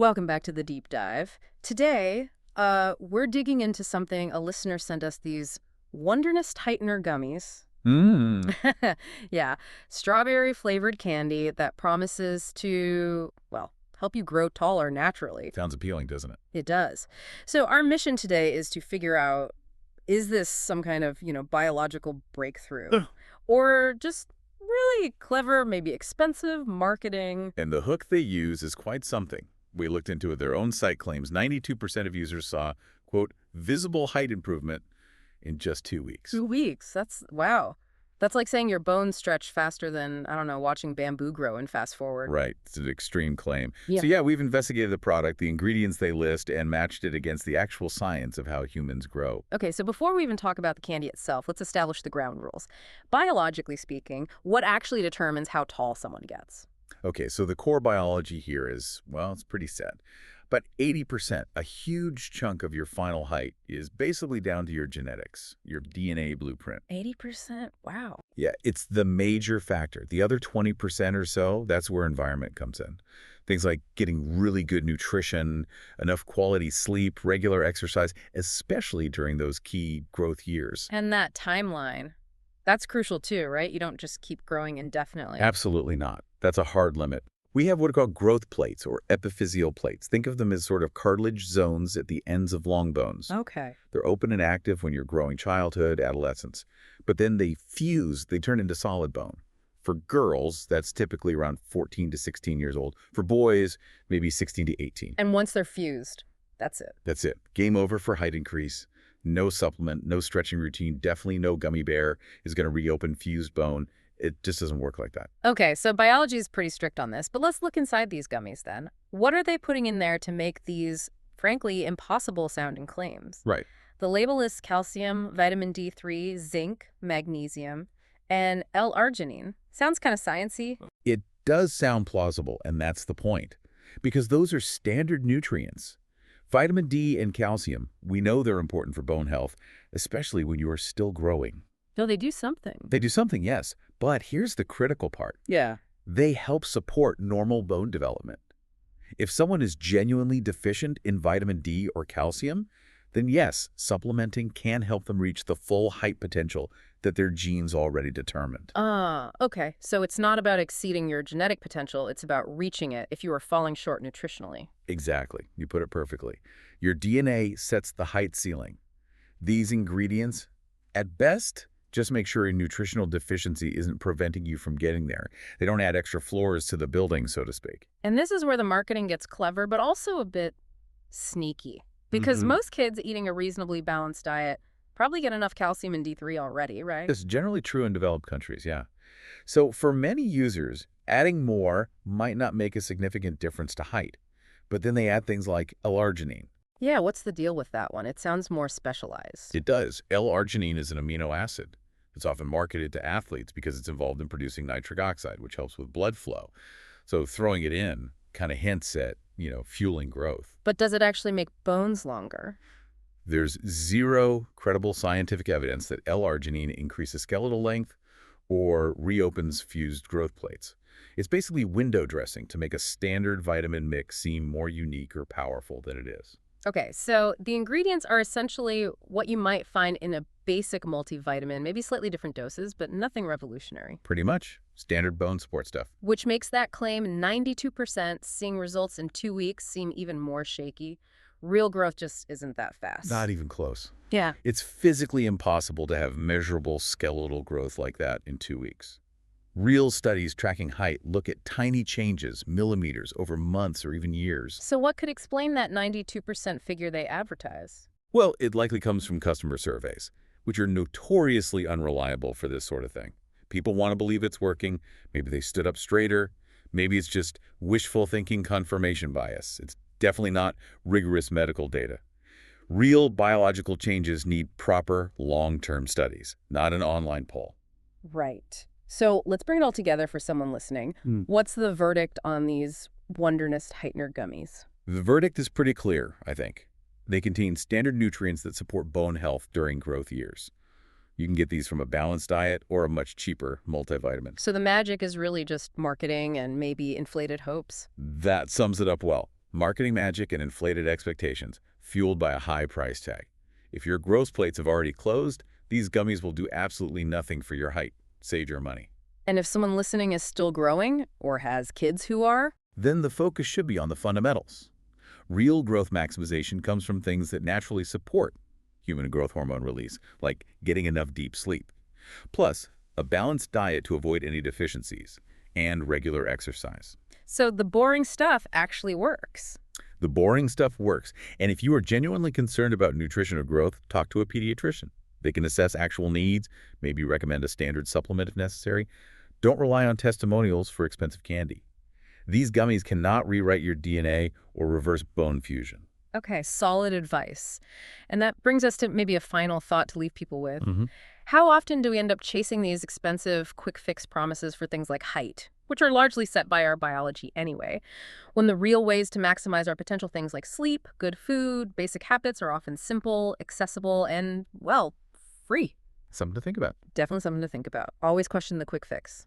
Welcome back to the deep dive. Today, we're digging into something a listener sent us, these Wondernest Heightener Gummies. Mmm. Yeah, strawberry flavored candy that promises to, well, help you grow taller naturally. Sounds appealing, doesn't it? It does. So our mission today is to figure out, is this some kind of, biological breakthrough? Ugh. Or just really clever, maybe expensive marketing? And the hook they use is quite something. We looked into it. Their own site claims 92% of users saw, quote, visible height improvement in just 2 weeks. 2 weeks. Wow. That's like saying your bones stretch faster than, I don't know, watching bamboo grow and fast forward. Right. It's an extreme claim. Yeah. So yeah, we've investigated the product, the ingredients they list, and matched it against the actual science of how humans grow. Okay, so before we even talk about the candy itself, let's establish the ground rules. Biologically speaking, what actually determines how tall someone gets? Okay, so the core biology here is, well, it's pretty set. But 80%, a huge chunk of your final height, is basically down to your genetics, your DNA blueprint. 80%? Wow. Yeah, it's the major factor. The other 20% or so, that's where environment comes in. Things like getting really good nutrition, enough quality sleep, regular exercise, especially during those key growth years. And that timeline, that's crucial too, right? You don't just keep growing indefinitely. Absolutely not. That's a hard limit. We have what are called growth plates or epiphyseal plates. Think of them as sort of cartilage zones at the ends of long bones. Okay. They're open and active when you're growing childhood, adolescence. But then they fuse, they turn into solid bone. For girls, that's typically around 14 to 16 years old. For boys, maybe 16 to 18. And once they're fused, that's it. That's it. Game over for height increase. No supplement, no stretching routine, definitely no gummy bear is going to reopen fused bone. It just doesn't work like that. Okay, so biology is pretty strict on this, but let's look inside these gummies then. What are they putting in there to make these, frankly, impossible-sounding claims? Right. The label lists calcium, vitamin D3, zinc, magnesium, and L-arginine. Sounds kind of sciencey. It does sound plausible, and that's the point. Because those are standard nutrients. Vitamin D and calcium, we know they're important for bone health, especially when you are still growing. No, they do something. They do something, yes, but here's the critical part. Yeah. They help support normal bone development. If someone is genuinely deficient in vitamin D or calcium, then yes, supplementing can help them reach the full height potential that their genes already determined. Okay. So it's not about exceeding your genetic potential, it's about reaching it if you are falling short nutritionally. Exactly. You put it perfectly. Your DNA sets the height ceiling. These ingredients, at best, just make sure a nutritional deficiency isn't preventing you from getting there. They don't add extra floors to the building, so to speak. And this is where the marketing gets clever, but also a bit sneaky. Because most kids eating a reasonably balanced diet probably get enough calcium and D3 already, right? It's generally true in developed countries, yeah. So for many users, adding more might not make a significant difference to height. But then they add things like L-arginine. Yeah, what's the deal with that one? It sounds more specialized. It does. L-arginine is an amino acid. It's often marketed to athletes because it's involved in producing nitric oxide, which helps with blood flow. So throwing it in kind of hints at, fueling growth. But does it actually make bones longer? There's zero credible scientific evidence that L-arginine increases skeletal length or reopens fused growth plates. It's basically window dressing to make a standard vitamin mix seem more unique or powerful than it is. Okay, so the ingredients are essentially what you might find in a basic multivitamin, maybe slightly different doses, but nothing revolutionary. Pretty much. Standard bone support stuff. Which makes that claim 92%, seeing results in 2 weeks, seem even more shaky. Real growth just isn't that fast. Not even close. Yeah. It's physically impossible to have measurable skeletal growth like that in 2 weeks. Real studies tracking height look at tiny changes, millimeters, over months or even years. So what could explain that 92% figure they advertise? Well, it likely comes from customer surveys, which are notoriously unreliable for this sort of thing. People want to believe it's working. Maybe they stood up straighter. Maybe it's just wishful thinking confirmation bias. It's definitely not rigorous medical data. Real biological changes need proper long-term studies, not an online poll. Right. So let's bring it all together for someone listening. What's the verdict on these Wondernest Heightener Gummies? The verdict is pretty clear, I think. They contain standard nutrients that support bone health during growth years. You can get these from a balanced diet or a much cheaper multivitamin. So the magic is really just marketing and maybe inflated hopes? That sums it up well. Marketing magic and inflated expectations, fueled by a high price tag. If your growth plates have already closed, these gummies will do absolutely nothing for your height. Save your money. And if someone listening is still growing or has kids who are, Then the focus should be on the fundamentals. Real growth maximization comes from things that naturally support human growth hormone release, like getting enough deep sleep. Plus, a balanced diet to avoid any deficiencies, and regular exercise. so the boring stuff actually works. The boring stuff works, and if you are genuinely concerned about nutrition or growth, talk to a pediatrician. They can assess actual needs, maybe recommend a standard supplement if necessary. Don't rely on testimonials for expensive candy. These gummies cannot rewrite your DNA or reverse bone fusion. Okay, solid advice. And that brings us to maybe a final thought to leave people with. Mhm. How often do we end up chasing these expensive, quick fix promises for things like height, which are largely set by our biology anyway, when the real ways to maximize our potential, things like sleep, good food, basic habits, are often simple, accessible, and, well, free? Something to think about. Definitely something to think about. Always question the quick fix.